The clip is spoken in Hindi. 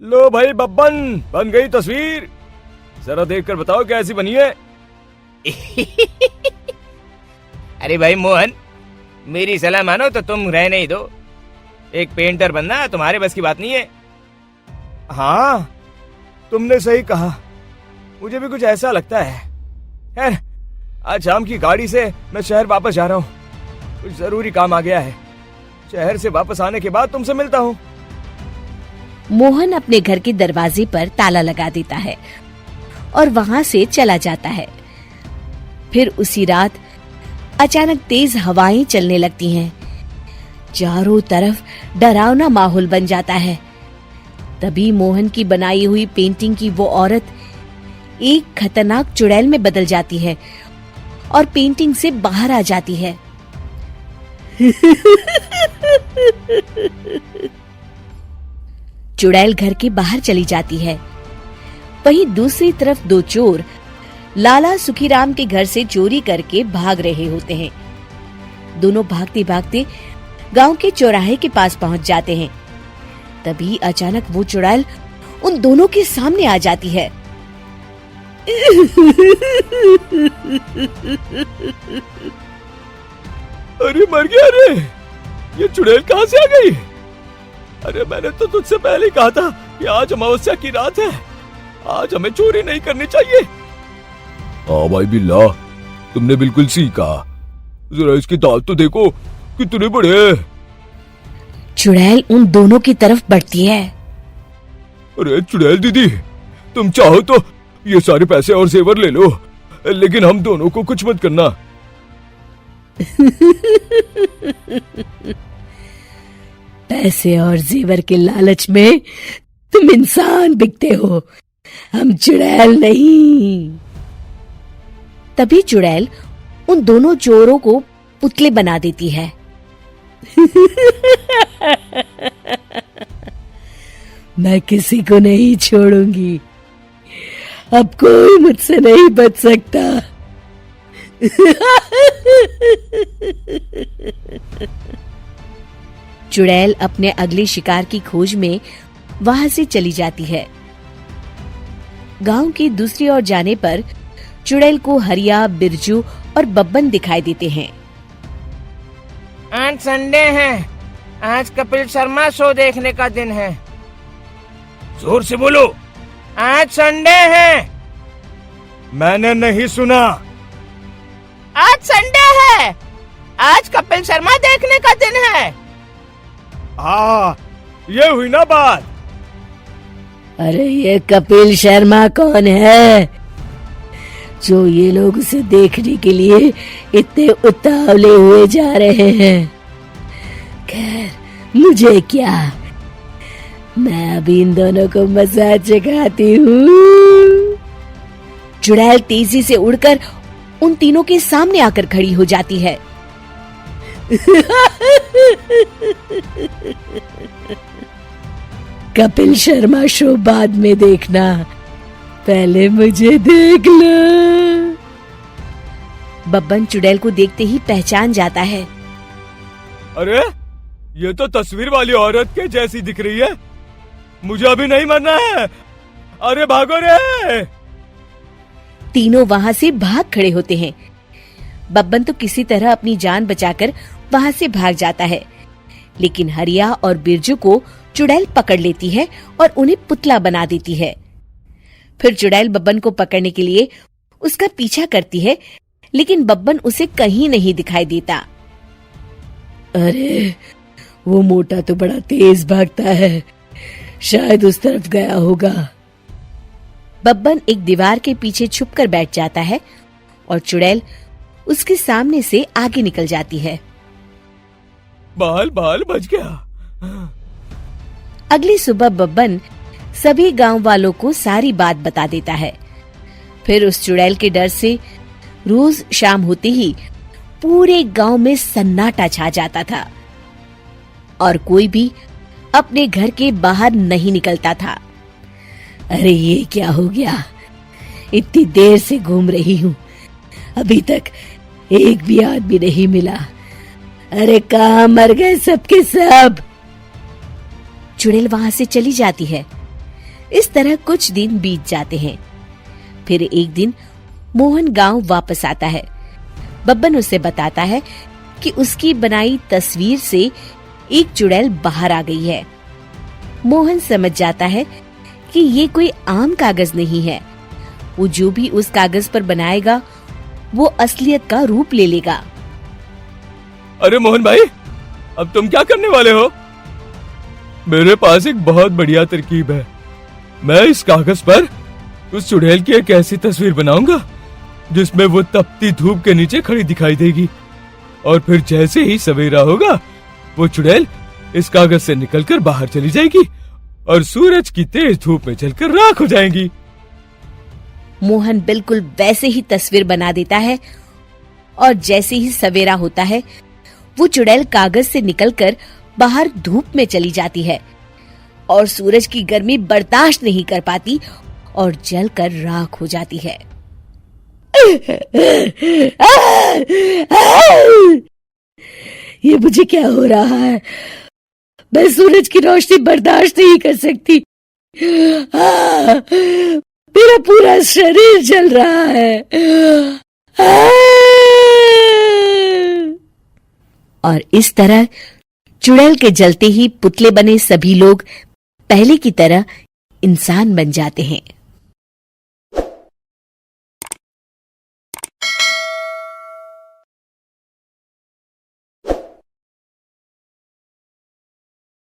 लो भाई बब्बन, बन गई तस्वीर। जरा देखकर बताओ कैसी बनी है। अरे भाई मोहन, मेरी सलाह मानो तो तुम रहने ही दो। एक पेंटर बनना तुम्हारे बस की बात नहीं है। हाँ, तुमने सही कहा, मुझे भी कुछ ऐसा लगता है। खैर, आज शाम की गाड़ी से मैं शहर वापस जा रहा हूँ। कुछ जरूरी काम आ गया है। शहर से वापस आने के बाद तुमसे मिलता हूँ। मोहन अपने घर के दरवाजे पर ताला लगा देता है और वहां से चला जाता है। फिर उसी रात अचानक तेज हवाएं चलने लगती हैं। चारों तरफ डरावना माहौल बन जाता है। तभी मोहन की बनाई हुई पेंटिंग की वो औरत एक खतरनाक चुड़ैल में बदल जाती है और पेंटिंग से बाहर आ जाती है। चुड़ैल घर के बाहर चली जाती है। वहीं दूसरी तरफ दो चोर लाला सुखीराम के घर से चोरी करके भाग रहे होते हैं। दोनों भागते भागते गांव के चौराहे के पास पहुंच जाते हैं। तभी अचानक वो चुड़ैल उन दोनों के सामने आ जाती है। अरे मर गया रे, ये चुड़ैल कहाँ से आ गई? अरे मैंने तो तुझसे पहले ही कहा था कि आज अमावस्या की रात है, आज हमें चोरी नहीं करनी चाहिए। हाँ भाई बिल्ला, तुमने बिल्कुल सही कहा। जरा इसके दांत तो देखो कितने बड़े हैं। चुड़ैल उन दोनों की तरफ बढ़ती है। अरे चुड़ैल दीदी, तुम चाहो तो ये सारे पैसे और जेवर ले लो, लेकिन हम दोनों को कुछ मत करना। पैसे और जेवर के लालच में तुम इंसान बिकते हो, हम चुड़ैल नहीं। तभी चुड़ैल उन दोनों चोरों को पुतले बना देती है। मैं किसी को नहीं छोड़ूंगी, अब कोई मुझसे नहीं बच सकता। चुड़ैल अपने अगले शिकार की खोज में वहां से चली जाती है। गांव की दूसरी ओर जाने पर चुड़ैल को हरिया, बिरजू और बब्बन दिखाई देते हैं। आज संडे है, आज कपिल शर्मा शो देखने का दिन है। जोर से बोलो, आज संडे है। मैंने नहीं सुना। आज संडे है, आज कपिल शर्मा देखने का दिन है। हाँ, ये हुई ना बात। अरे ये कपिल शर्मा कौन है जो ये लोग उसे देखने के लिए इतने उतावले हुए जा रहे हैं? खैर, मुझे क्या, मैं अभी इन दोनों को मसाज चखाती हूँ। चुड़ैल तेजी से उड़कर उन तीनों के सामने आकर खड़ी हो जाती है। कपिल शर्मा शो बाद में देखना, पहले मुझे देख लो। बब्बन चुड़ैल को देखते ही पहचान जाता है। अरे ये तो तस्वीर वाली औरत के जैसी दिख रही है, मुझे अभी नहीं मरना है। अरे भागो रे। तीनों वहां से भाग खड़े होते हैं। बब्बन तो किसी तरह अपनी जान बचाकर वहां से भाग जाता है, लेकिन हरिया और बिरजू को चुड़ैल पकड़ लेती है और उन्हें पुतला बना देती है। फिर चुड़ैल बब्बन को पकड़ने के लिए उसका पीछा करती है, लेकिन बब्बन उसे कहीं नहीं दिखाई देता। अरे वो मोटा तो बड़ा तेज भागता है, शायद उस तरफ गया होगा। बब्बन एक दीवार के पीछे छुपकर बैठ जाता है और चुड़ैल उसके सामने से आगे निकल जाती है। बाल बाल बच गया। अगली सुबह बब्बन सभी गांव वालों को सारी बात बता देता है। फिर उस चुड़ैल के डर से रोज शाम होते ही पूरे गांव में सन्नाटा छा जाता था और कोई भी अपने घर के बाहर नहीं निकलता था। अरे ये क्या हो गया, इतनी देर से घूम रही हूँ, अभी तक एक भी आदमी नहीं मिला। अरे कहाँ मर गए सबके सब। चुड़ैल वहां से चली जाती है, इस तरह कुछ दिन बीत जाते हैं। फिर एक दिन मोहन गांव वापस आता है। बब्बन उसे बताता है कि उसकी बनाई तस्वीर से एक चुड़ैल बाहर आ गई है। मोहन समझ जाता है कि ये कोई आम कागज नहीं है। वो जो भी उस कागज पर बनाएगा वो असलियत का रूप ले लेगा। अरे मोहन भाई, अब तुम क्या करने वाले हो? मेरे पास एक बहुत बढ़िया तरकीब है। मैं इस कागज पर उस चुड़ैल की एक ऐसी तस्वीर बनाऊंगा जिसमें वो तपती धूप के नीचे खड़ी दिखाई देगी, और फिर जैसे ही सवेरा होगा वो चुड़ैल इस कागज से निकलकर बाहर चली जाएगी और सूरज की तेज धूप में जलकर राख हो जाएंगी। मोहन बिल्कुल वैसे ही तस्वीर बना देता है और जैसे ही सवेरा होता है वो चुड़ैल कागज से निकलकर बाहर धूप में चली जाती है और सूरज की गर्मी बर्दाश्त नहीं कर पाती और जलकर राख हो जाती है। ये मुझे क्या हो रहा है? मैं सूरज की रोशनी बर्दाश्त नहीं कर सकती। मेरा पूरा शरीर जल रहा है। और इस तरह चुड़ैल के जलते ही पुतले बने सभी लोग पहले की तरह इंसान बन जाते हैं।